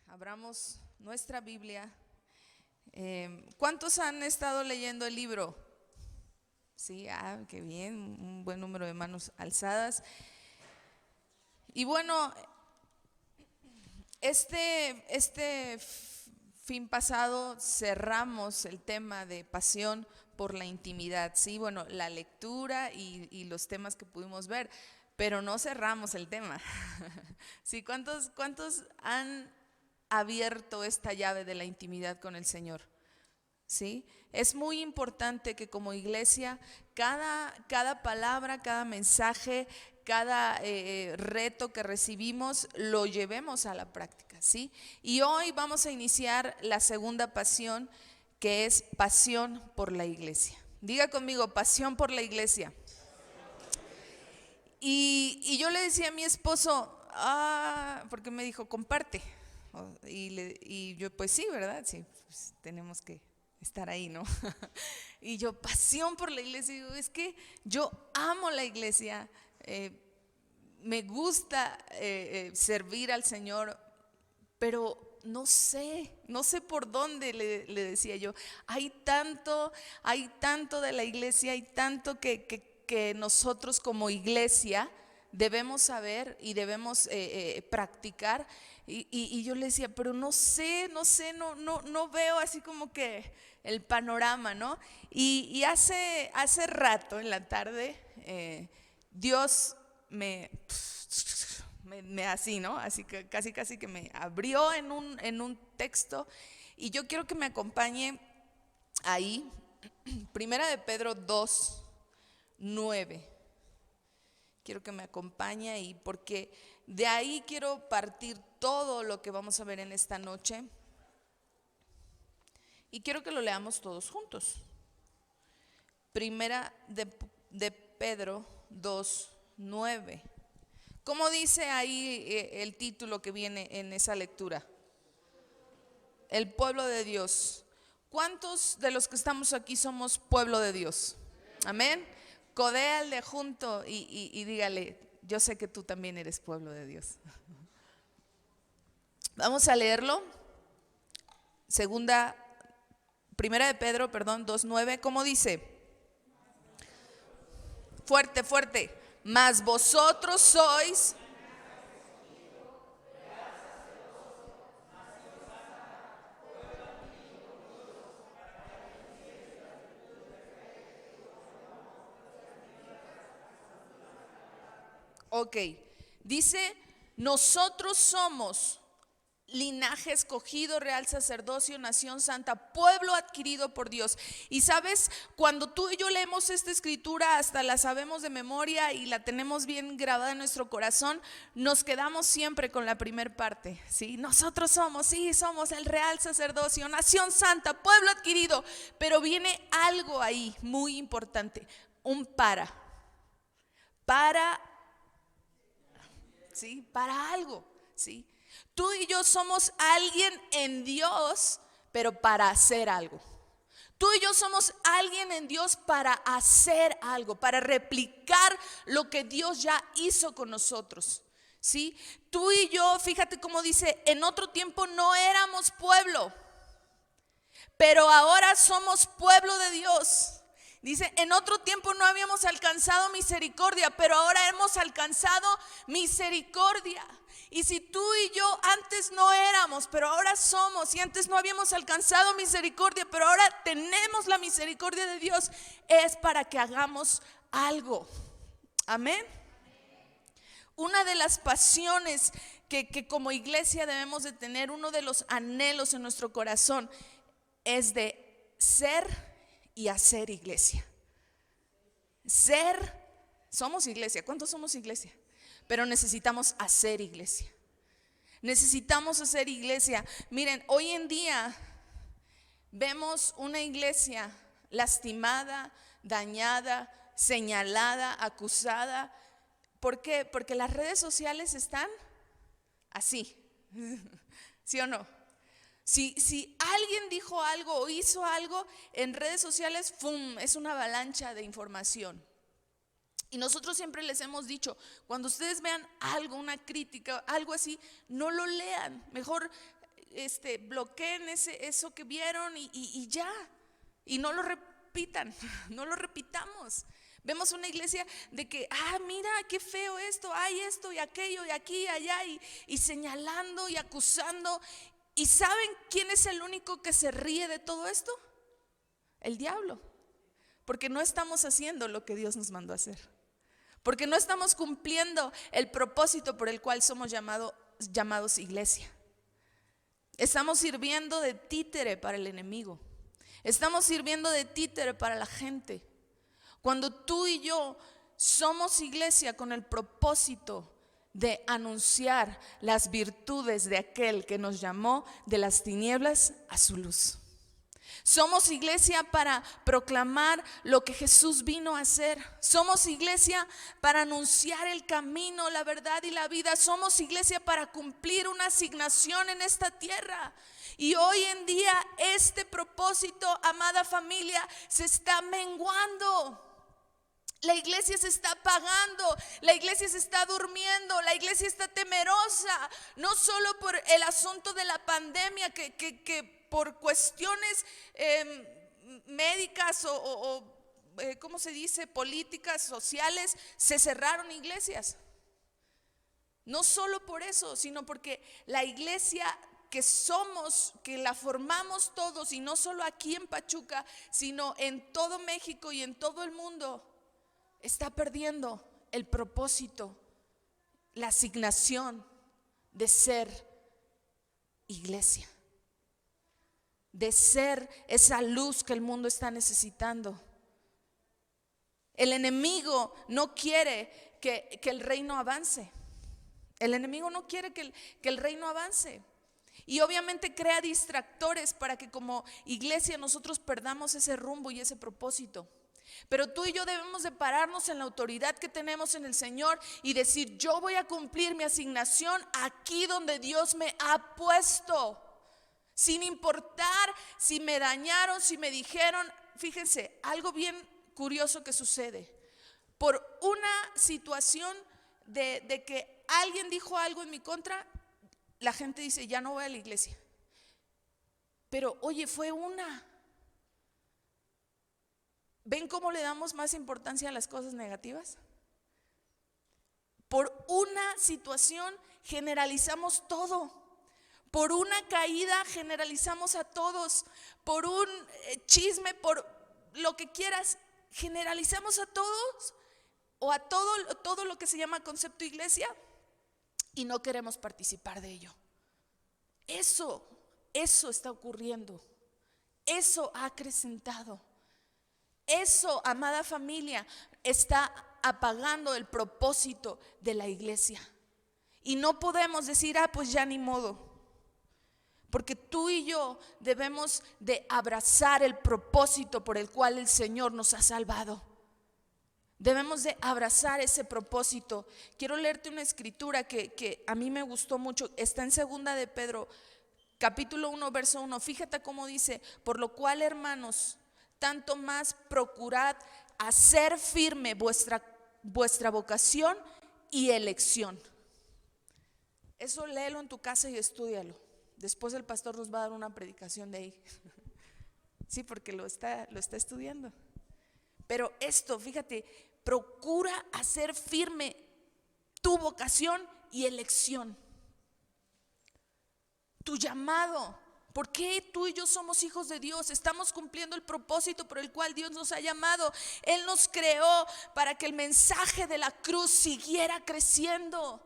Abramos nuestra Biblia. ¿Cuántos han estado leyendo el libro? Sí, qué bien, un buen número de manos alzadas. Y bueno, este fin pasado cerramos el tema de pasión por la intimidad, sí, bueno, la lectura y los temas que pudimos ver, pero no cerramos el tema. Sí, ¿cuántos han abierto esta llave de la intimidad con el Señor? ¿Sí? Es muy importante que como iglesia cada palabra, cada mensaje, cada reto que recibimos lo llevemos a la práctica, ¿sí? Y hoy vamos a iniciar la segunda pasión, que es pasión por la iglesia. Diga conmigo, pasión por la iglesia. Y yo le decía a mi esposo, porque me dijo, comparte. Y yo, pues sí, ¿verdad? Sí, pues tenemos que estar ahí, ¿no? Y yo, pasión por la iglesia. Y digo, es que yo amo la iglesia, me gusta servir al Señor, pero no sé por dónde, le decía yo. Hay tanto de la iglesia, hay tanto que nosotros como iglesia debemos saber y debemos practicar. Y yo le decía, pero no veo así como que el panorama, ¿no? Y hace rato en la tarde, Dios me así, ¿no? Así que casi que me abrió en un texto, y yo quiero que me acompañe ahí, Primera de Pedro 2:9. Quiero que me acompañe ahí, porque de ahí quiero partir todo lo que vamos a ver en esta noche, y quiero que lo leamos todos juntos. Primera de Pedro 2:9. ¿Cómo dice ahí el título que viene en esa lectura? El pueblo de Dios. ¿Cuántos de los que estamos aquí somos pueblo de Dios? Amén. Codéale junto y dígale, yo sé que tú también eres pueblo de Dios. Vamos a leerlo. Primera de Pedro, 2:9. ¿Cómo dice? Fuerte, fuerte. Mas vosotros sois. Ok, dice, nosotros somos linaje escogido, real sacerdocio, nación santa, pueblo adquirido por Dios. Y sabes, cuando tú y yo leemos esta escritura, hasta la sabemos de memoria y la tenemos bien grabada en nuestro corazón, nos quedamos siempre con la primer parte, ¿sí? Nosotros somos el real sacerdocio, nación santa, pueblo adquirido. Pero viene algo ahí muy importante, un para, ¿sí? Para algo, ¿sí? Tú y yo somos alguien en Dios, pero para hacer algo. Tú y yo somos alguien en Dios para hacer algo, para replicar lo que Dios ya hizo con nosotros, ¿sí? Tú y yo, fíjate cómo dice, en otro tiempo no éramos pueblo, pero ahora somos pueblo de Dios. Dice, en otro tiempo no habíamos alcanzado misericordia, pero ahora hemos alcanzado misericordia. Y si tú y yo antes no éramos, pero ahora somos, y antes no habíamos alcanzado misericordia, pero ahora tenemos la misericordia de Dios, es para que hagamos algo. Amén. Una de las pasiones que como iglesia debemos de tener, uno de los anhelos en nuestro corazón, es de ser y hacer iglesia. Somos iglesia. ¿Cuántos somos iglesia? Pero necesitamos hacer iglesia. Necesitamos hacer iglesia. Miren, hoy en día vemos una iglesia lastimada, dañada, señalada, acusada. ¿Por qué? Porque las redes sociales están así. ¿Sí o no? Si alguien dijo algo o hizo algo en redes sociales, ¡fum!, es una avalancha de información. Y nosotros siempre les hemos dicho, cuando ustedes vean algo, una crítica, algo así, no lo lean. Mejor bloqueen eso que vieron y ya. Y no lo repitan, no lo repitamos. Vemos una iglesia de que, mira, qué feo esto, hay esto y aquello y aquí y allá y señalando y acusando. ¿Y saben quién es el único que se ríe de todo esto? El diablo. Porque no estamos haciendo lo que Dios nos mandó a hacer. Porque no estamos cumpliendo el propósito por el cual somos llamados iglesia. Estamos sirviendo de títere para el enemigo. Estamos sirviendo de títere para la gente. Cuando tú y yo somos iglesia con el propósito de anunciar las virtudes de aquel que nos llamó de las tinieblas a su luz. Somos iglesia para proclamar lo que Jesús vino a hacer. Somos iglesia para anunciar el camino, la verdad y la vida. Somos iglesia para cumplir una asignación en esta tierra. Y hoy en día este propósito, amada familia, se está menguando. La iglesia se está apagando, la iglesia se está durmiendo, la iglesia está temerosa, no solo por el asunto de la pandemia, que por cuestiones médicas ¿cómo se dice? Políticas, sociales, se cerraron iglesias. No solo por eso, sino porque la iglesia que somos, que la formamos todos, y no solo aquí en Pachuca, sino en todo México y en todo el mundo, está perdiendo el propósito, la asignación de ser iglesia, de ser esa luz que el mundo está necesitando. El enemigo no quiere que el reino avance. El enemigo no quiere que el reino avance. Y obviamente crea distractores para que como iglesia nosotros perdamos ese rumbo y ese propósito. Pero tú y yo debemos de pararnos en la autoridad que tenemos en el Señor y decir: yo voy a cumplir mi asignación aquí donde Dios me ha puesto, sin importar si me dañaron, si me dijeron. Fíjense, algo bien curioso que sucede. Por una situación de que alguien dijo algo en mi contra, la gente dice: ya no voy a la iglesia. Pero oye, fue una. ¿Ven cómo le damos más importancia a las cosas negativas? Por una situación generalizamos todo. Por una caída generalizamos a todos. Por un chisme, por lo que quieras, generalizamos a todos. O a todo lo que se llama concepto iglesia, y no queremos participar de ello. Eso está ocurriendo. Eso ha acrecentado. Eso, amada familia, está apagando el propósito de la iglesia. Y no podemos decir: pues ya ni modo. Porque tú y yo debemos de abrazar el propósito por el cual el Señor nos ha salvado. Debemos de abrazar ese propósito. Quiero leerte una escritura que a mí me gustó mucho. Está en 2 de Pedro, capítulo 1, verso 1. Fíjate cómo dice: por lo cual, hermanos, tanto más procurad hacer firme vuestra vocación y elección. Eso léelo en tu casa y estúdialo. Después el pastor nos va a dar una predicación de ahí. Sí, porque lo está estudiando. Pero esto, fíjate, procura hacer firme tu vocación y elección. Tu llamado. ¿Por qué tú y yo somos hijos de Dios? Estamos cumpliendo el propósito por el cual Dios nos ha llamado. Él nos creó para que el mensaje de la cruz siguiera creciendo.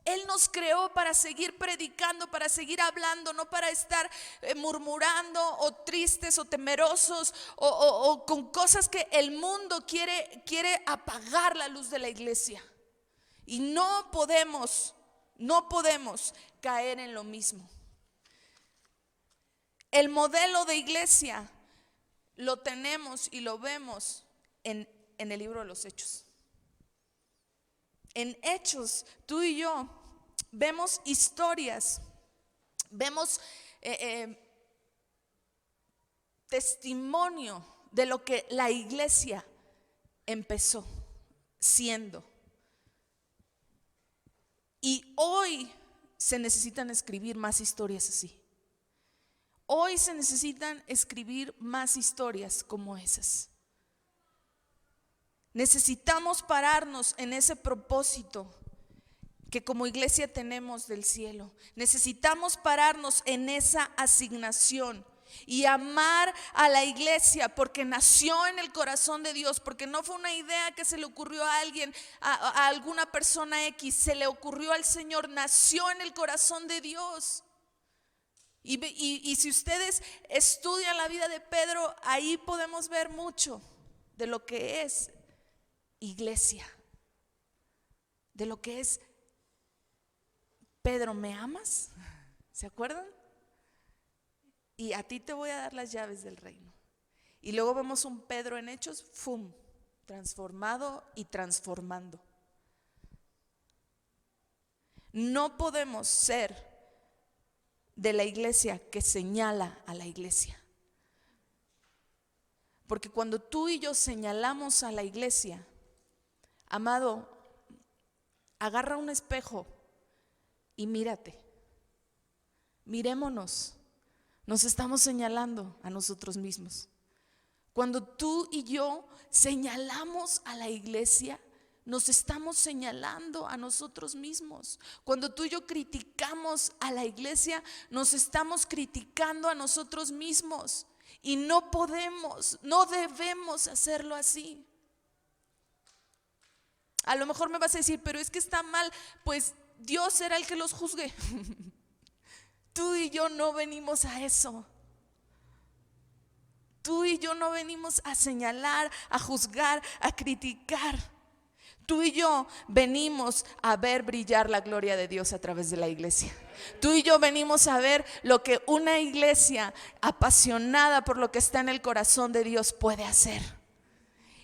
Él nos creó para seguir predicando, para seguir hablando, no para estar murmurando o tristes o temerosos o con cosas que el mundo quiere apagar la luz de la iglesia. Y no podemos caer en lo mismo. El modelo de iglesia lo tenemos y lo vemos en el libro de los Hechos. En Hechos, tú y yo vemos historias, vemos testimonio de lo que la iglesia empezó. siendo. Y hoy se necesitan escribir más historias así. Hoy se necesitan escribir más historias como esas. Necesitamos pararnos en ese propósito que como iglesia tenemos del cielo. Necesitamos pararnos en esa asignación y amar a la iglesia porque nació en el corazón de Dios, porque no fue una idea que se le ocurrió a alguien, a alguna persona X, se le ocurrió al Señor, nació en el corazón de Dios. Y si ustedes estudian la vida de Pedro, ahí podemos ver mucho de lo que es iglesia, de lo que es Pedro, ¿me amas? ¿Se acuerdan? Y a ti te voy a dar las llaves del reino. Y luego vemos un Pedro en Hechos, ¡fum!, transformado y transformando. No podemos ser de la iglesia que señala a la iglesia. Porque cuando tú y yo señalamos a la iglesia, amado, agarra un espejo y mírate. Mirémonos. Nos estamos señalando a nosotros mismos. Cuando tú y yo señalamos a la iglesia, nos estamos señalando a nosotros mismos. Cuando tú y yo criticamos a la iglesia, nos estamos criticando a nosotros mismos. Y no podemos, no debemos hacerlo así. A lo mejor me vas a decir, pero es que está mal. Pues Dios será el que los juzgue. Tú y yo no venimos a eso. Tú y yo no venimos a señalar, a juzgar, a criticar. Tú y yo venimos a ver brillar la gloria de Dios a través de la iglesia. Tú y yo venimos a ver lo que una iglesia apasionada por lo que está en el corazón de Dios puede hacer.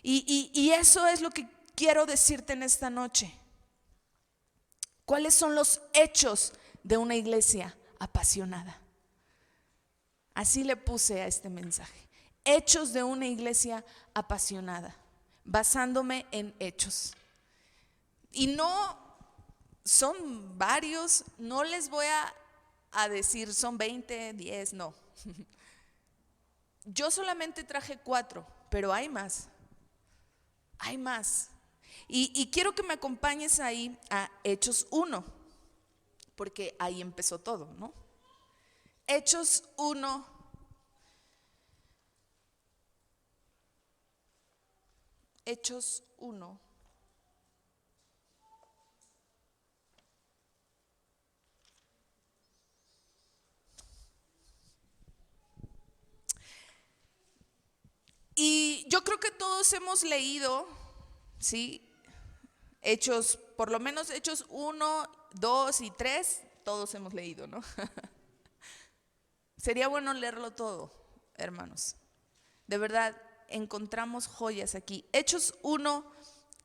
Y eso es lo que quiero decirte en esta noche. ¿Cuáles son los hechos de una iglesia apasionada? Así le puse a este mensaje. Hechos de una iglesia apasionada, basándome en hechos. Y no son varios, no les voy a decir son 20, 10, no. Yo solamente traje 4, pero hay más. Hay más. Y quiero que me acompañes ahí a Hechos 1, porque ahí empezó todo, ¿no? Hechos 1. Hechos 1. Y yo creo que todos hemos leído, ¿sí? Hechos, por lo menos Hechos 1, 2 y 3, todos hemos leído, ¿no? Sería bueno leerlo todo, hermanos. De verdad, encontramos joyas aquí. Hechos 1,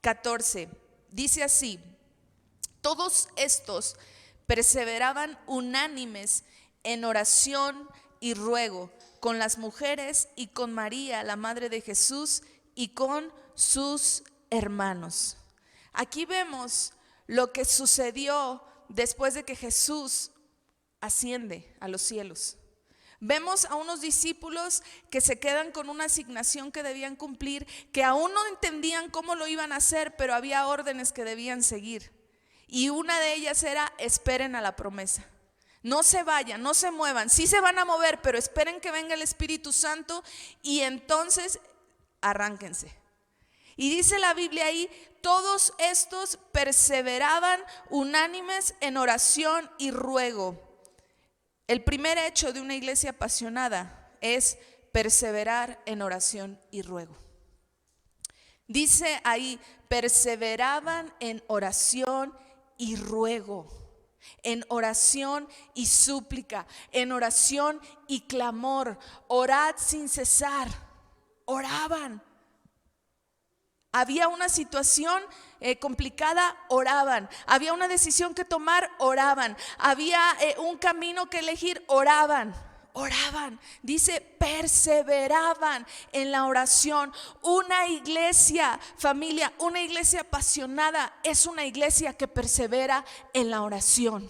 14, dice así: todos estos perseveraban unánimes en oración y ruego con las mujeres y con María, la madre de Jesús, y con sus hermanos. Aquí vemos lo que sucedió después de que Jesús asciende a los cielos. Vemos a unos discípulos que se quedan con una asignación que debían cumplir, que aún no entendían cómo lo iban a hacer, pero había órdenes que debían seguir. Y una de ellas era: esperen a la promesa. No se vayan, no se muevan. Sí se van a mover, pero esperen que venga el Espíritu Santo y entonces arránquense. Y dice la Biblia ahí: todos estos perseveraban unánimes en oración y ruego. El primer hecho de una iglesia apasionada es perseverar en oración y ruego. Dice ahí: perseveraban en oración y ruego, en oración y súplica, en oración y clamor. Orad sin cesar. Oraban. Había una situación complicada, oraban. Había una decisión que tomar, oraban. Había un camino que elegir, oraban. oraban, dice perseveraban en la oración. Una iglesia, familia, una iglesia apasionada es una iglesia que persevera en la oración.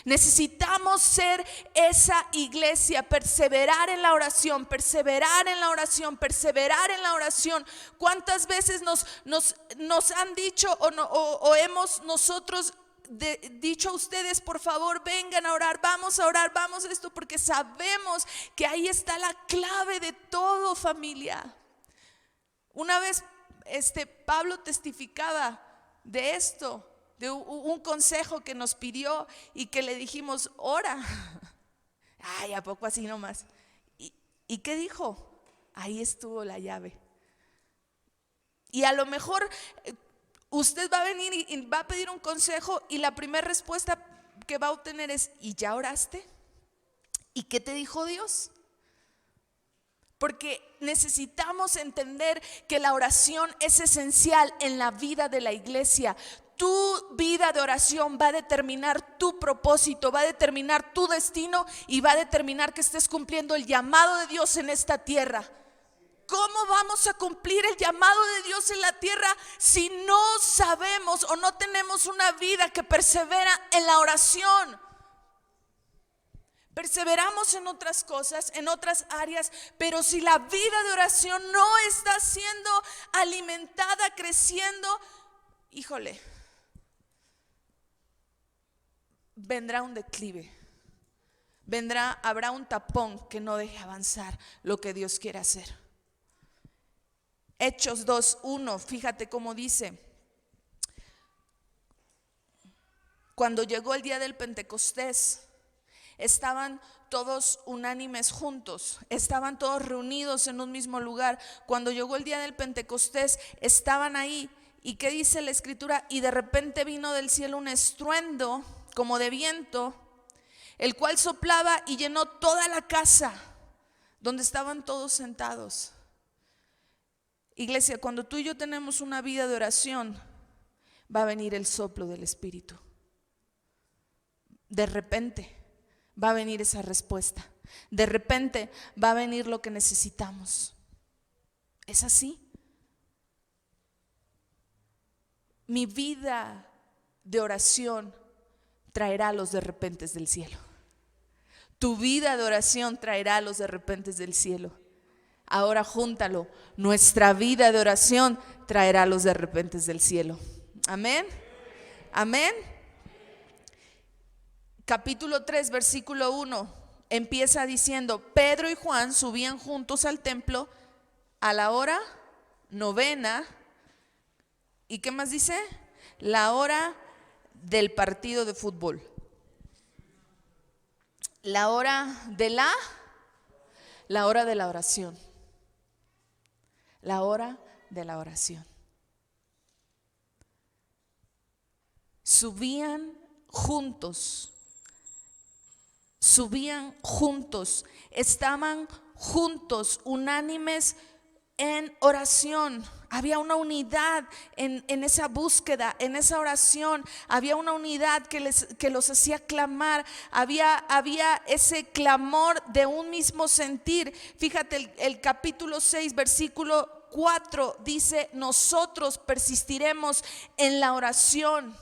Necesitamos ser esa iglesia, perseverar en la oración, perseverar en la oración, perseverar en la oración. ¿Cuántas veces nos han dicho o hemos nosotros dicho a ustedes, por favor vengan a orar, vamos a esto, porque sabemos que ahí está la clave de todo, familia? Una vez Pablo testificaba de esto, de un consejo que nos pidió y que le dijimos, ora. Ay, ¿a poco así nomás? ¿Y qué dijo? Ahí estuvo la llave. Y a lo mejor usted va a venir y va a pedir un consejo y la primera respuesta que va a obtener es, ¿y ya oraste? ¿Y qué te dijo Dios? Porque necesitamos entender que la oración es esencial en la vida de la iglesia. Tu vida de oración va a determinar tu propósito, va a determinar tu destino y va a determinar que estés cumpliendo el llamado de Dios en esta tierra. ¿Cómo vamos a cumplir el llamado de Dios en la tierra si no sabemos o no tenemos una vida que persevera en la oración? Perseveramos en otras cosas, en otras áreas, pero si la vida de oración no está siendo alimentada, creciendo, híjole, vendrá un declive, habrá un tapón que no deje avanzar lo que Dios quiere hacer. Hechos 2:1, fíjate cómo dice: cuando llegó el día del Pentecostés, estaban todos unánimes juntos, estaban todos reunidos en un mismo lugar. Cuando llegó el día del Pentecostés, estaban ahí. ¿Y qué dice la escritura? Y de repente vino del cielo un estruendo como de viento, el cual soplaba y llenó toda la casa donde estaban todos sentados. Iglesia, cuando tú y yo tenemos una vida de oración, va a venir el soplo del Espíritu. De repente va a venir esa respuesta. De repente va a venir lo que necesitamos. ¿Es así? Mi vida de oración traerá los de repentes del cielo. Tu vida de oración traerá los de repentes del cielo. Ahora júntalo. Nuestra vida de oración traerá los de repentes del cielo. Amén. Amén. Capítulo 3, versículo 1, empieza diciendo: Pedro y Juan subían juntos al templo a la hora novena. ¿Y qué más dice? La hora del partido de fútbol. La hora de la oración. La hora de la oración. Subían juntos, estaban juntos, unánimes en oración. Había una unidad en esa búsqueda, en esa oración. Había una unidad que los hacía clamar. Había ese clamor de un mismo sentir. Fíjate, el capítulo 6, versículo 4 dice: nosotros persistiremos en la oración.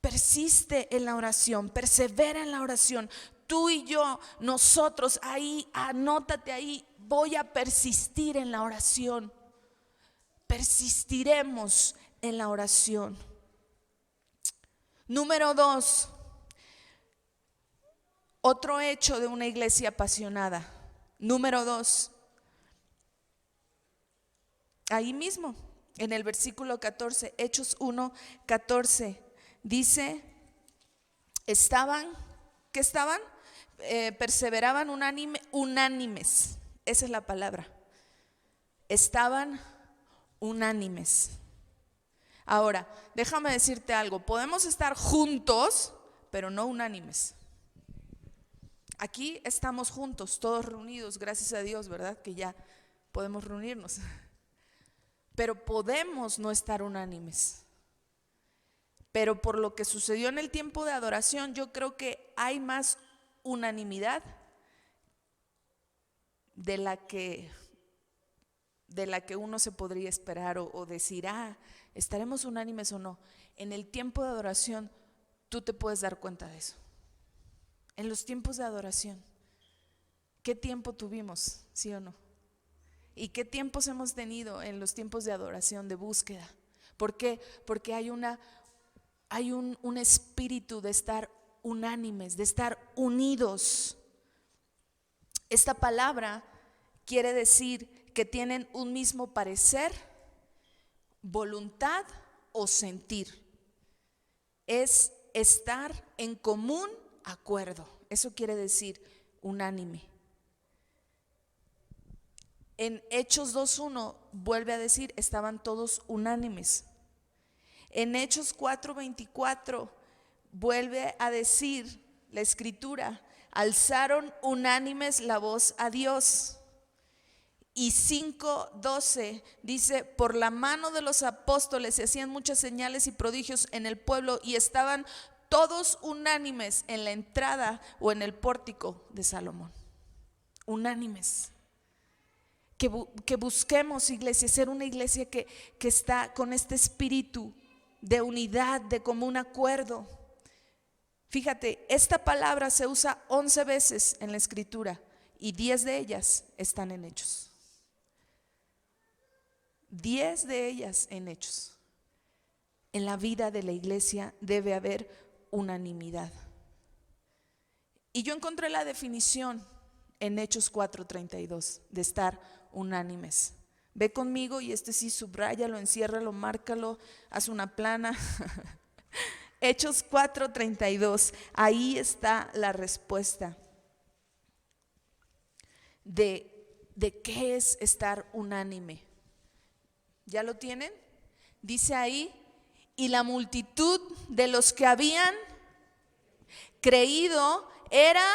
Persiste en la oración, persevera en la oración. Tú y yo, nosotros, ahí, anótate ahí: voy a persistir en la oración. Persistiremos en la oración. Número 2, otro hecho de una iglesia apasionada. Número 2, ahí mismo, en el versículo 14, Hechos 1:14. Dice, perseveraban unánimes. Esa es la palabra. Estaban unánimes. Ahora, déjame decirte algo. Podemos estar juntos, pero no unánimes. Aquí estamos juntos, todos reunidos, gracias a Dios, ¿verdad? Que ya podemos reunirnos. Pero podemos no estar unánimes. Pero por lo que sucedió en el tiempo de adoración, yo creo que hay más unanimidad de la que uno se podría esperar o decir, ¿estaremos unánimes o no? En el tiempo de adoración tú te puedes dar cuenta de eso. En los tiempos de adoración, ¿qué tiempo tuvimos? ¿Sí o no? ¿Y qué tiempos hemos tenido en los tiempos de adoración, de búsqueda? ¿Por qué? Porque hay un espíritu de estar unánimes, de estar unidos. Esta palabra quiere decir que tienen un mismo parecer, voluntad o sentir. Es estar en común acuerdo. Eso quiere decir unánime. En Hechos 2:1 vuelve a decir, estaban todos unánimes. En Hechos 4:24 vuelve a decir la escritura, alzaron unánimes la voz a Dios. Y 5:12 dice, por la mano de los apóstoles se hacían muchas señales y prodigios en el pueblo y estaban todos unánimes en la entrada o en el pórtico de Salomón. Unánimes. Que busquemos, iglesia, ser una iglesia que está con este espíritu de unidad, de común acuerdo. Fíjate, esta palabra se usa 11 veces en la escritura y 10 de ellas están en Hechos. 10 de ellas en Hechos. En la vida de la iglesia debe haber unanimidad. Y yo encontré la definición en Hechos 4:32 de estar unánimes. Ve conmigo y sí, subráyalo, enciérralo, márcalo, haz una plana. Hechos 4:32, ahí está la respuesta de qué es estar unánime. ¿Ya lo tienen? Dice ahí, y la multitud de los que habían creído era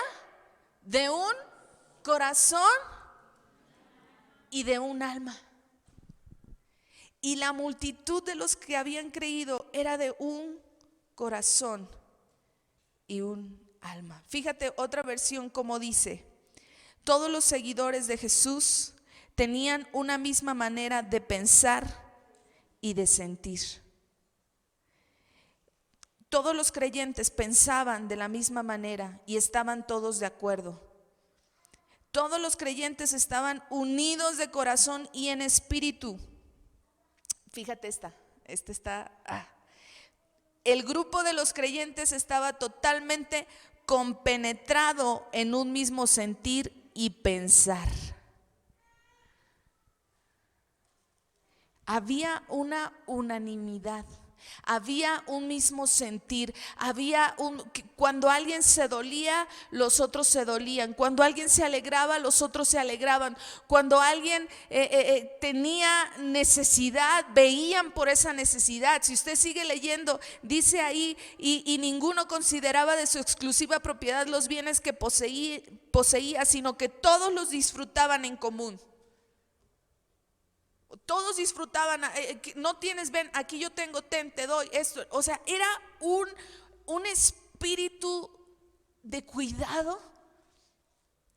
de un corazón y de un alma. Y la multitud de los que habían creído era de un corazón y un alma. Fíjate otra versión como dice, todos los seguidores de Jesús tenían una misma manera de pensar y de sentir. Todos los creyentes pensaban de la misma manera y estaban todos de acuerdo. Todos los creyentes estaban unidos de corazón y en espíritu. Fíjate el grupo de los creyentes estaba totalmente compenetrado en un mismo sentir y pensar. Había una unanimidad. Había un mismo sentir, cuando alguien se dolía, los otros se dolían, cuando alguien se alegraba, los otros se alegraban, cuando alguien tenía necesidad, veían por esa necesidad. Si usted sigue leyendo, dice ahí, y ninguno consideraba de su exclusiva propiedad los bienes que poseía, sino que todos los disfrutaban en común. Todos disfrutaban, no tienes, ven, aquí yo tengo, te doy esto. O sea, era un espíritu de cuidado,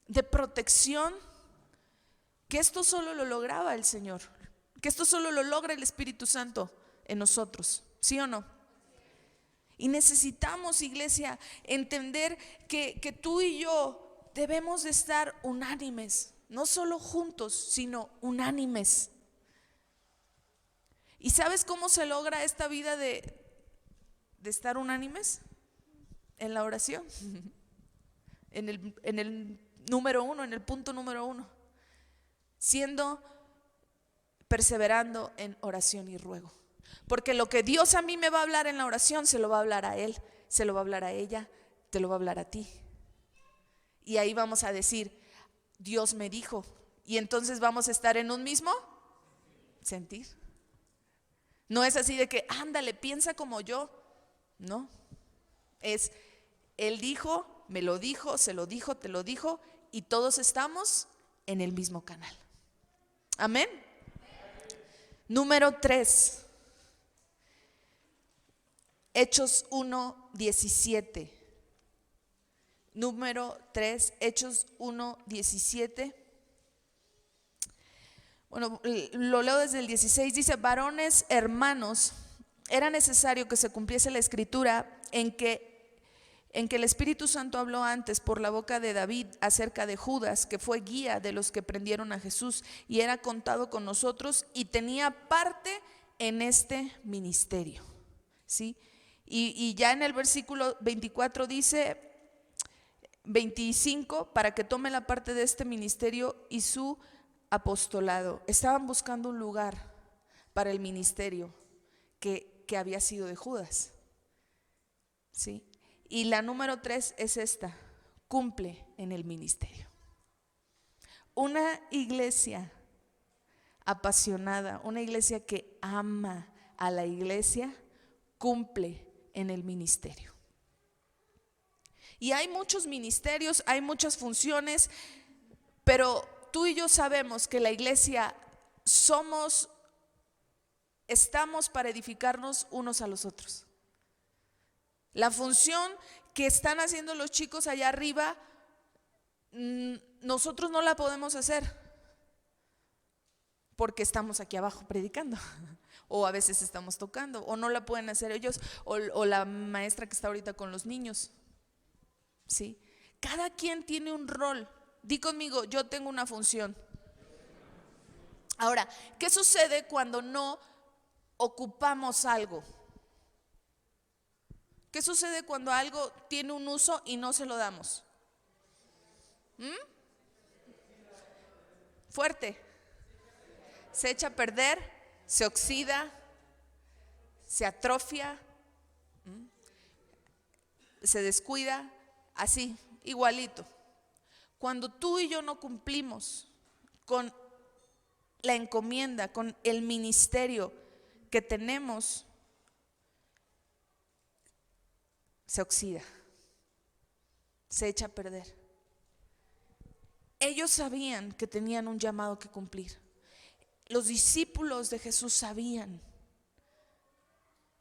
de protección, que esto solo lo lograba el Señor, que esto solo lo logra el Espíritu Santo en nosotros, ¿sí o no? Y necesitamos, iglesia, entender que tú y yo debemos de estar unánimes, no solo juntos, sino unánimes. ¿Y sabes cómo se logra esta vida de estar unánimes? En la oración. En el número 1, en el punto número 1. Perseverando en oración y ruego. Porque lo que Dios a mí me va a hablar en la oración, se lo va a hablar a Él, se lo va a hablar a ella, te lo va a hablar a ti. Y ahí vamos a decir, Dios me dijo. Y entonces vamos a estar en un mismo sentir. No es así de que, ándale, piensa como yo. No. Es, Él dijo, me lo dijo, se lo dijo, te lo dijo, y todos estamos en el mismo canal. Amén. Número 3. Hechos 1:17. Número 3, Hechos 1:17. Bueno, lo leo desde el 16. Dice: varones hermanos, era necesario que se cumpliese la escritura en que el Espíritu Santo habló antes por la boca de David acerca de Judas, que fue guía de los que prendieron a Jesús y era contado con nosotros y tenía parte en este ministerio. ¿Sí? Y ya en el versículo 24 dice, 25, para que tome la parte de este ministerio y su apostolado. Estaban buscando un lugar para el ministerio que había sido de Judas. ¿Sí? Y la número 3 es esta: cumple en el ministerio. Una iglesia apasionada, una iglesia que ama a la iglesia, cumple en el ministerio. Y hay muchos ministerios, hay muchas funciones, pero tú y yo sabemos que la iglesia estamos para edificarnos unos a los otros. La función que están haciendo los chicos allá arriba, nosotros no la podemos hacer porque estamos aquí abajo predicando, o a veces estamos tocando, o no la pueden hacer ellos, o la maestra que está ahorita con los niños. ¿Sí? Cada quien tiene un rol. Di conmigo: yo tengo una función. Ahora, ¿qué sucede cuando no ocupamos algo? ¿Qué sucede cuando algo tiene un uso y no se lo damos? Fuerte. Se echa a perder, se oxida, se atrofia, se descuida, así, igualito. Cuando tú y yo no cumplimos con la encomienda, con el ministerio que tenemos, se oxida, se echa a perder. Ellos sabían que tenían un llamado que cumplir. Los discípulos de Jesús sabían.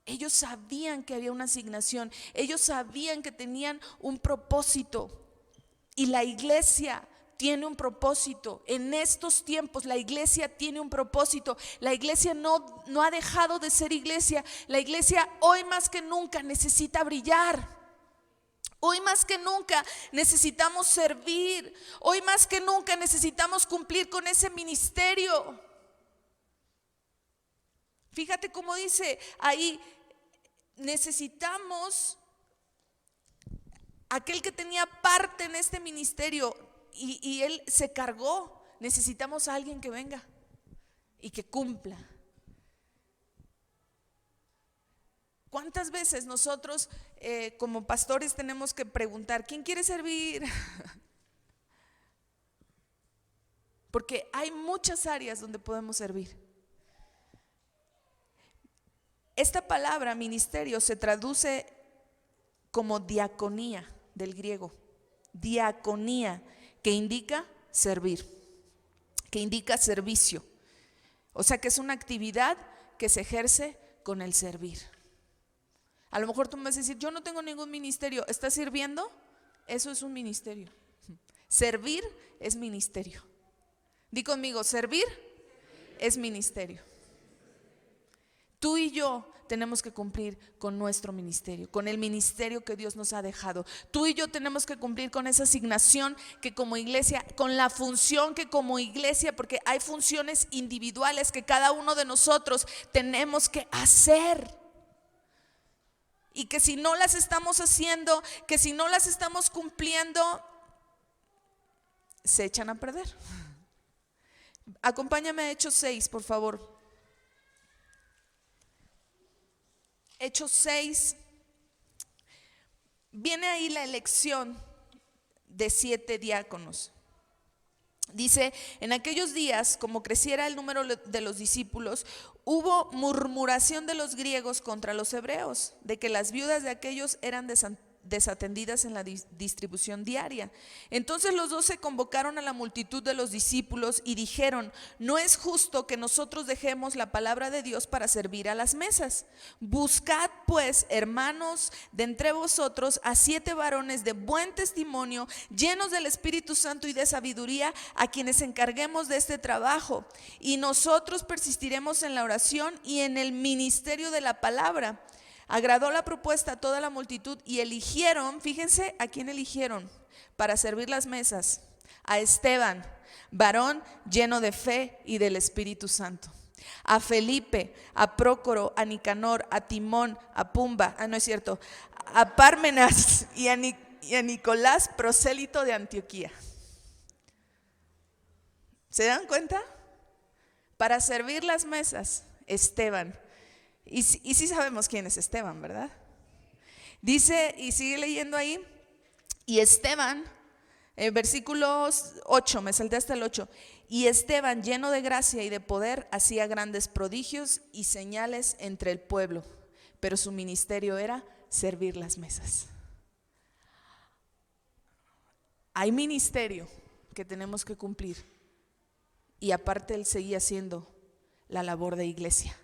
Ellos sabían que había una asignación. Ellos sabían que tenían un propósito. Y la iglesia tiene un propósito. En estos tiempos la iglesia tiene un propósito. La iglesia no ha dejado de ser iglesia. La iglesia hoy más que nunca necesita brillar. Hoy más que nunca necesitamos servir. Hoy más que nunca necesitamos cumplir con ese ministerio. Fíjate cómo dice ahí: necesitamos aquel que tenía parte en este ministerio y él se cargó. Necesitamos a alguien que venga y que cumpla. ¿Cuántas veces nosotros como pastores tenemos que preguntar: ¿quién quiere servir? Porque hay muchas áreas donde podemos servir. Esta palabra ministerio se traduce como diaconía, del griego. Diaconía, que indica servir, que indica servicio. O sea que es una actividad que se ejerce con el servir. A lo mejor tú me vas a decir: yo no tengo ningún ministerio. ¿Estás sirviendo? Eso es un ministerio. Servir es ministerio. Di conmigo: servir es ministerio. Tú y yo tenemos que cumplir con nuestro ministerio, con el ministerio que Dios nos ha dejado. Tú y yo tenemos que cumplir con esa asignación que como iglesia, con la función que como iglesia, porque hay funciones individuales que cada uno de nosotros tenemos que hacer. Y que si no las estamos haciendo, que si no las estamos cumpliendo, se echan a perder. Acompáñame a Hechos 6, por favor. Hechos 6, viene ahí la elección de 7 diáconos. Dice: en aquellos días, como creciera el número de los discípulos, hubo murmuración de los griegos contra los hebreos, de que las viudas de aquellos eran desatendidas en la distribución diaria. Entonces los 12 convocaron a la multitud de los discípulos y dijeron: no es justo que nosotros dejemos la palabra de Dios para servir a las mesas. Buscad pues, hermanos, de entre vosotros a 7 varones de buen testimonio, llenos del Espíritu Santo y de sabiduría, a quienes encarguemos de este trabajo, y nosotros persistiremos en la oración y en el ministerio de la palabra. Agradó la propuesta a toda la multitud y eligieron, fíjense a quién eligieron para servir las mesas: a Esteban, varón lleno de fe y del Espíritu Santo; a Felipe, a Prócoro, a Nicanor, a Timón, a Pumba, a Pármenas y a Nicolás, prosélito de Antioquía. ¿Se dan cuenta? Para servir las mesas, Esteban. Y sí sabemos quién es Esteban, ¿verdad? Dice, y sigue leyendo ahí, y Esteban, versículos 8, me salté hasta el 8. Y Esteban, lleno de gracia y de poder, hacía grandes prodigios y señales entre el pueblo, pero su ministerio era servir las mesas. Hay ministerio que tenemos que cumplir, y aparte él seguía haciendo la labor de iglesia.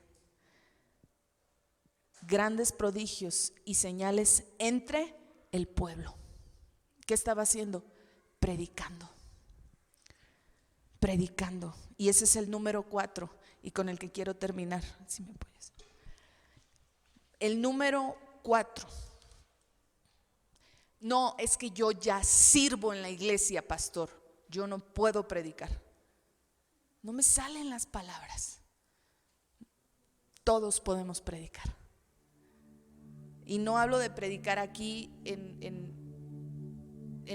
Grandes prodigios y señales entre el pueblo. ¿Qué estaba haciendo? Predicando. Y ese es el número 4 y con el que quiero terminar. Si me apoyas. El número 4. No, es que yo ya sirvo en la iglesia, pastor. Yo no puedo predicar. No me salen las palabras. Todos podemos predicar. Y no hablo de predicar aquí en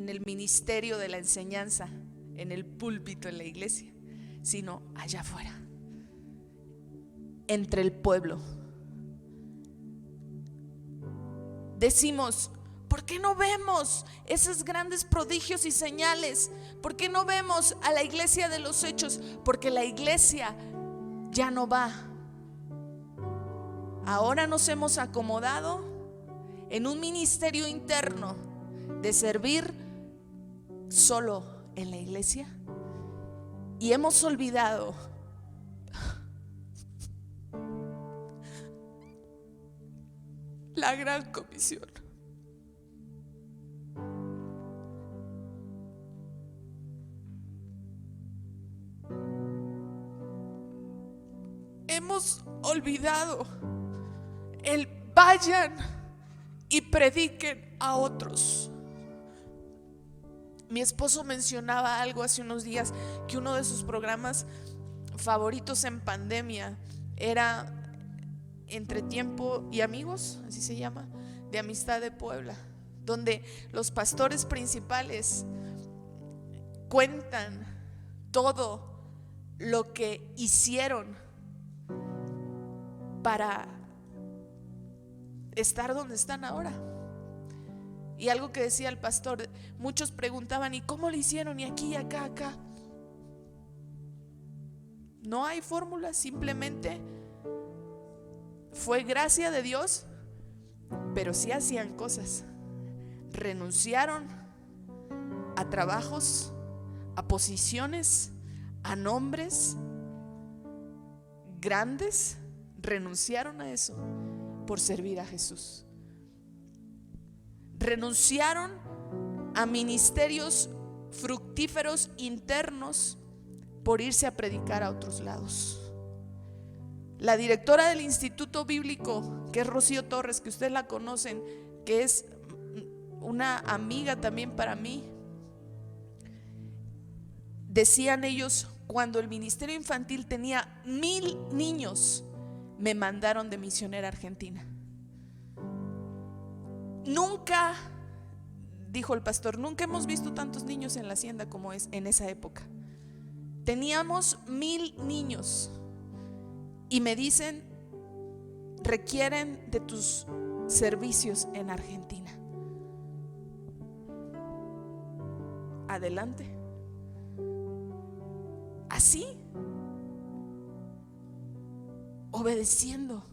el ministerio de la enseñanza, en el púlpito en la iglesia, sino allá afuera, entre el pueblo. Decimos: ¿por qué no vemos esos grandes prodigios y señales? ¿Por qué no vemos a la iglesia de los hechos? Porque la iglesia ya no va. Ahora nos hemos acomodado en un ministerio interno de servir solo en la iglesia, y hemos olvidado la gran comisión. Hemos olvidado el vayan y prediquen a otros. Mi esposo mencionaba algo hace unos días, que uno de sus programas favoritos en pandemia era Entre Tiempo y Amigos, así se llama, de Amistad de Puebla, donde los pastores principales cuentan todo lo que hicieron para estar donde están ahora. Y algo que decía el pastor, muchos preguntaban: ¿y cómo lo hicieron? Y aquí, acá, acá. No hay fórmula, simplemente fue gracia de Dios, pero sí hacían cosas. Renunciaron a trabajos, a posiciones, a nombres grandes. Renunciaron a eso por servir a Jesús. Renunciaron a ministerios fructíferos internos por irse a predicar a otros lados. La directora del Instituto Bíblico, que es Rocío Torres, que ustedes la conocen, que es una amiga también para mí, decían ellos: cuando el ministerio infantil tenía 1000 niños, me mandaron de misionera a Argentina. Nunca, dijo el pastor, nunca hemos visto tantos niños en la hacienda como es en esa época. Teníamos 1000 niños y me dicen: requieren de tus servicios en Argentina. Adelante. Así, obedeciendo.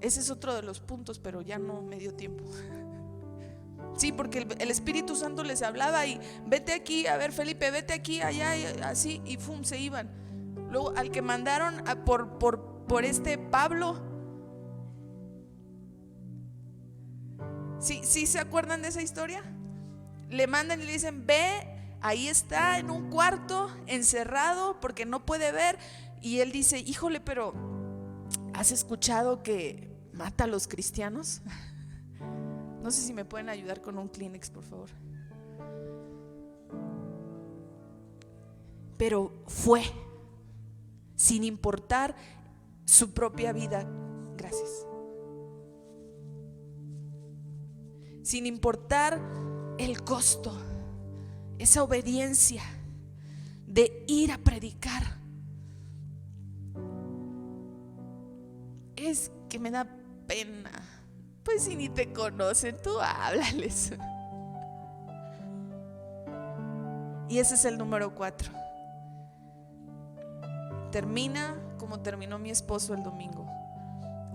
Ese es otro de los puntos, pero ya no me dio tiempo. Sí, porque el Espíritu Santo les hablaba y vete aquí, a ver Felipe, vete aquí, allá, y así, y ¡fum!, se iban. Luego al que mandaron por este Pablo, ¿sí se acuerdan de esa historia? Le mandan y le dicen, ve, ahí está en un cuarto, encerrado, porque no puede ver. Y él dice, híjole, pero ¿has escuchado que mata a los cristianos? No sé si me pueden ayudar con un Kleenex, por favor. Pero fue, sin importar su propia vida. Gracias. Sin importar el costo, esa obediencia de ir a predicar. Es que me da pena. Pues si ni te conocen, tú háblales. Y ese es el número 4. Termina como terminó mi esposo el domingo.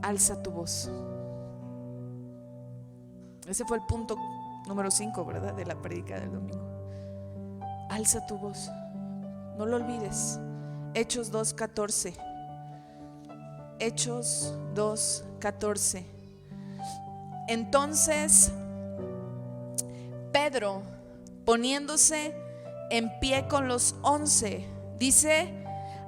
Alza tu voz. Ese fue el punto número 5, ¿verdad? De la prédica del domingo. Alza tu voz. No lo olvides. Hechos 2:14. Hechos 2:14. Entonces Pedro, poniéndose en pie con los 11, dice,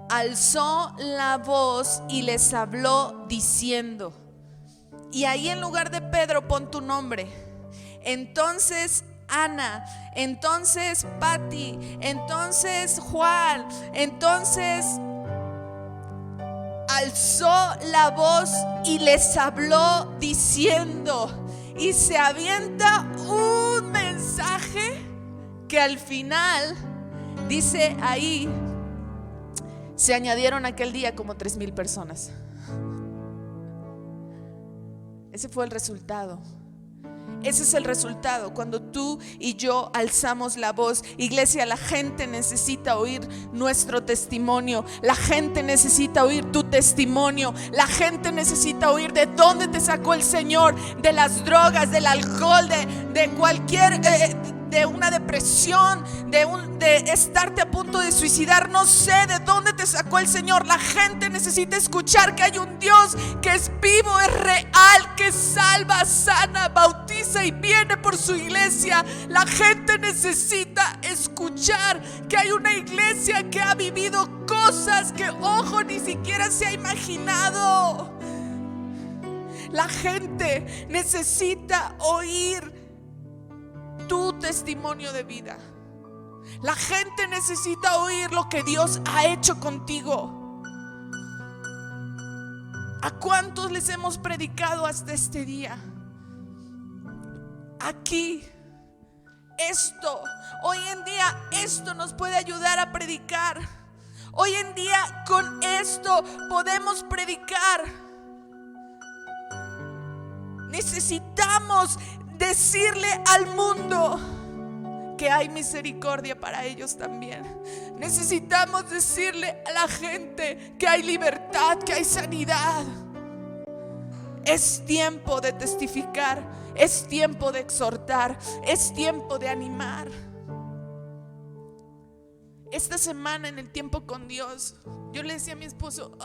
alzó la voz y les habló diciendo, y ahí en lugar de Pedro pon tu nombre. Entonces Ana, entonces Pati, entonces Juan, entonces alzó la voz y les habló diciendo, y se avienta un mensaje que al final dice ahí, se añadieron aquel día como 3,000 personas. Ese fue el resultado. Ese es el resultado cuando tú y yo alzamos la voz. Iglesia, la gente necesita oír nuestro testimonio. La gente necesita oír tu testimonio. La gente necesita oír de dónde te sacó el Señor, de las drogas, del alcohol, de cualquier de una depresión, de estarte a punto de suicidar. No sé de dónde te sacó el Señor. La gente necesita escuchar que hay un Dios que es vivo, es real, que salva, sana, bautiza y viene por su iglesia. La gente necesita escuchar que hay una iglesia que ha vivido cosas que ojo ni siquiera se ha imaginado. La gente necesita oír tu testimonio de vida. La gente necesita oír lo que Dios ha hecho contigo. ¿A cuántos les hemos predicado hasta este día? Aquí, hoy en día esto nos puede ayudar a predicar. Hoy en día con esto podemos predicar. Necesitamos decirle al mundo que hay misericordia para ellos también. Necesitamos decirle a la gente que hay libertad, que hay sanidad. Es tiempo de testificar, es tiempo de exhortar, es tiempo de animar. Esta semana en el tiempo con Dios, yo le decía a mi esposo,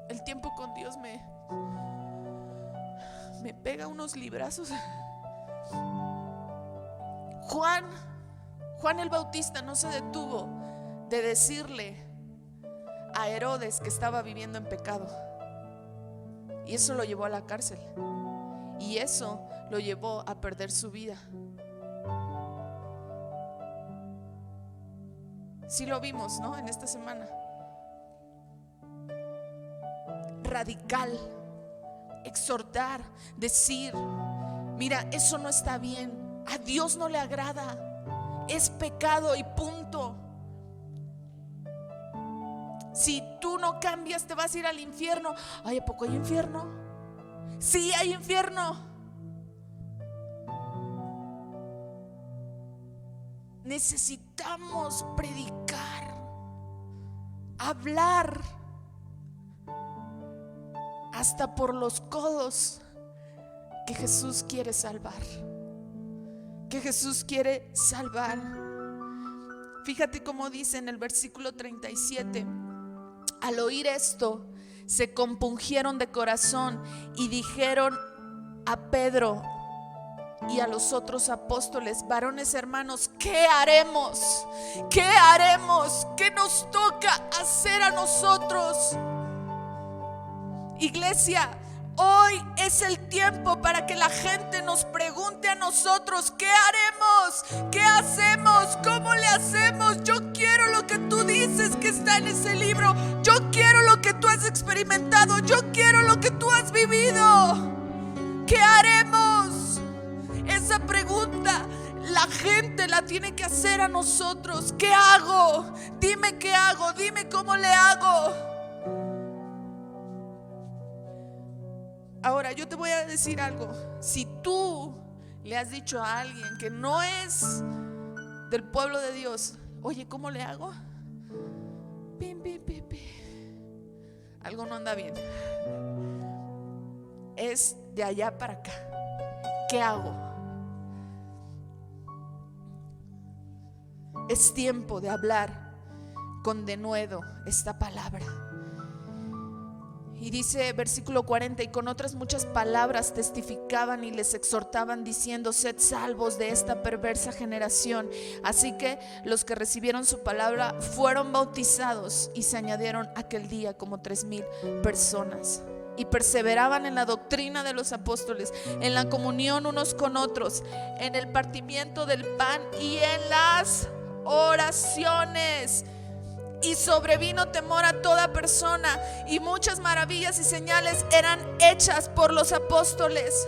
el tiempo con Dios me pega unos librazos. Juan el Bautista no se detuvo de decirle a Herodes que estaba viviendo en pecado, y eso lo llevó a la cárcel, y eso lo llevó a perder su vida. Sí lo vimos, ¿no? En esta semana. Radical, exhortar, decir, mira, eso no está bien, a Dios no le agrada, es pecado y punto. Si tú no cambias te vas a ir al infierno. Ay, ¿a poco hay infierno? Sí, hay infierno. Necesitamos predicar, hablar hasta por los codos, que Jesús quiere salvar. Que Jesús quiere salvar. Fíjate cómo dice en el versículo 37. Al oír esto, se compungieron de corazón y dijeron a Pedro y a los otros apóstoles: varones hermanos, ¿qué haremos? ¿Qué haremos? ¿Qué nos toca hacer a nosotros? Iglesia, hoy es el tiempo para que la gente nos pregunte a nosotros: ¿qué haremos? ¿Qué hacemos? ¿Cómo le hacemos? Yo quiero lo que tú dices que está en ese libro. Yo quiero lo que tú has experimentado. Yo quiero lo que tú has vivido. ¿Qué haremos? Esa pregunta la gente la tiene que hacer a nosotros. ¿Qué hago? Dime qué hago. Dime cómo le hago. Ahora yo te voy a decir algo. Si tú le has dicho a alguien que no es del pueblo de Dios: oye, ¿cómo le hago? Pim, pim, pim, pim. Algo no anda bien. Es de allá para acá. ¿Qué hago? Es tiempo de hablar con denuedo esta palabra. Y dice versículo 40: y con otras muchas palabras testificaban y les exhortaban diciendo: sed salvos de esta perversa generación. Así que los que recibieron su palabra fueron bautizados, y se añadieron aquel día como 3,000 personas. Y perseveraban en la doctrina de los apóstoles, en la comunión unos con otros, en el partimiento del pan y en las oraciones. Y sobrevino temor a toda persona, y muchas maravillas y señales eran hechas por los apóstoles.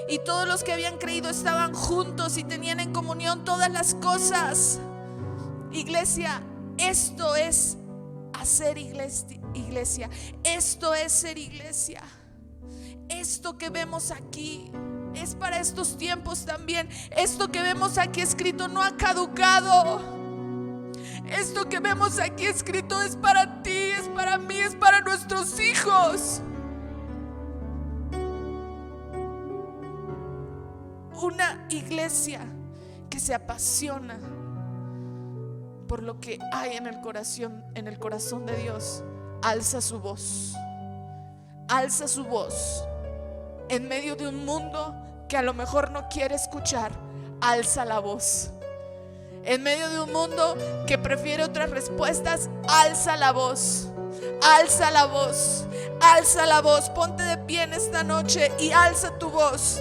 Y todos los que habían creído estaban juntos y tenían en comunión todas las cosas. Iglesia, esto es hacer iglesia. Esto es ser iglesia. Esto que vemos aquí es para estos tiempos también. Esto que vemos aquí escrito no ha caducado. Esto que vemos aquí escrito es para ti, es para mí, es para nuestros hijos. Una iglesia que se apasiona por lo que hay en el corazón de Dios, alza su voz. Alza su voz en medio de un mundo que a lo mejor no quiere escuchar. Alza la voz. En medio de un mundo que prefiere otras respuestas, alza la voz. Alza la voz. Alza la voz. Ponte de pie en esta noche y alza tu voz.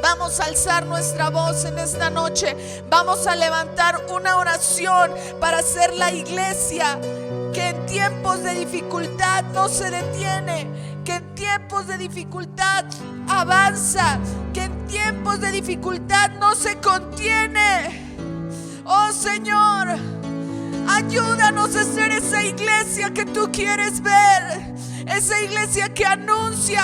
Vamos a alzar nuestra voz en esta noche. Vamos a levantar una oración para ser la iglesia que en tiempos de dificultad no se detiene, que en tiempos de dificultad avanza, que en tiempos de dificultad no se contiene. Oh Señor, ayúdanos a ser esa iglesia que tú quieres ver, esa iglesia que anuncia,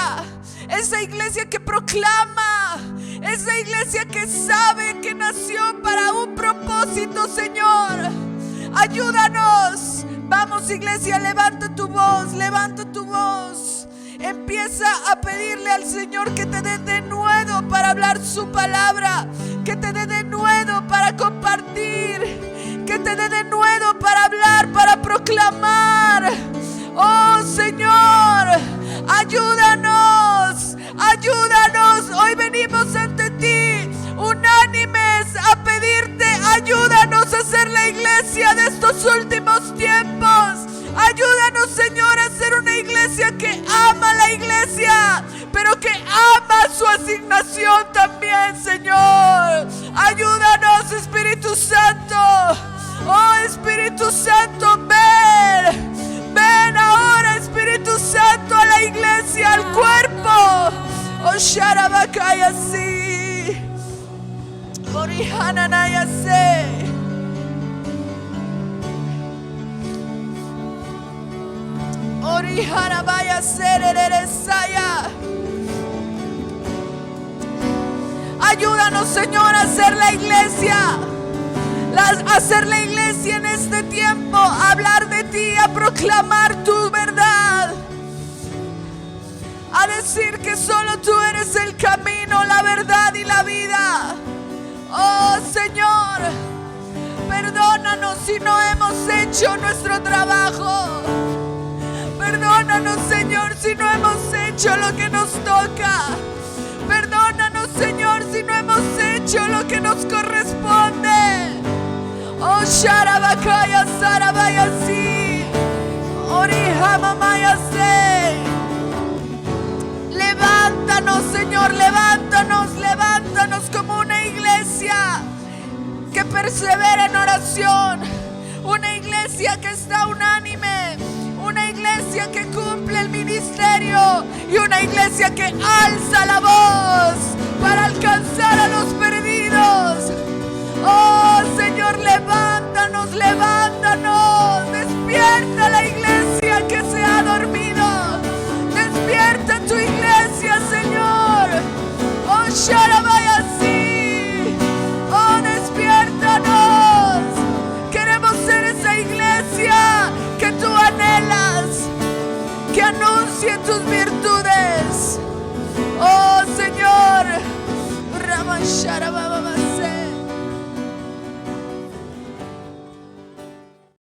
esa iglesia que proclama, esa iglesia que sabe que nació para un propósito. Señor, ayúdanos. Vamos, iglesia, levanta tu voz, levanta tu voz. Empieza a pedirle al Señor que te dé denuedo para hablar su palabra, que te dé denuedo para compartir, que te dé denuedo para hablar, para proclamar. Oh Señor, ayúdanos, ayúdanos. Hoy venimos ante ti unánimes a pedirte: ayúdanos a ser la iglesia de estos últimos tiempos. Ayúdanos, Señor, a ser una iglesia que ama la iglesia, pero que ama su asignación también, Señor. Ayúdanos, Espíritu Santo. Oh Espíritu Santo, ven. Ven ahora, Espíritu Santo, a la iglesia, al cuerpo. Oh Sharabakaya si. Orihananaya se. Orihanabaya sereresaya. Ayúdanos, Señor, a ser la iglesia. A ser la iglesia en este tiempo, a hablar de ti, a proclamar tu verdad. a decir que solo tú eres el camino, la verdad y la vida. Oh Señor, perdónanos si no hemos hecho nuestro trabajo. Perdónanos, Señor, si no hemos hecho lo que nos toca. Perdónanos, Señor, si no hemos hecho lo que nos corresponde. Oh Sharabakaya Sarabayasi, Orihamamaya. Levántanos, Señor, levántanos, levántanos como una iglesia que persevera en oración, una iglesia que está unánime, una iglesia que cumple el ministerio y una iglesia que alza la voz para alcanzar a los perdidos. Oh Señor, levántanos, levántanos, despierta la iglesia que se ha dormido. Despierta tu iglesia, Señor. Oh, Sharabayasi. Oh, despiértanos. Queremos ser esa iglesia que tú anhelas, que anuncie tus milagros.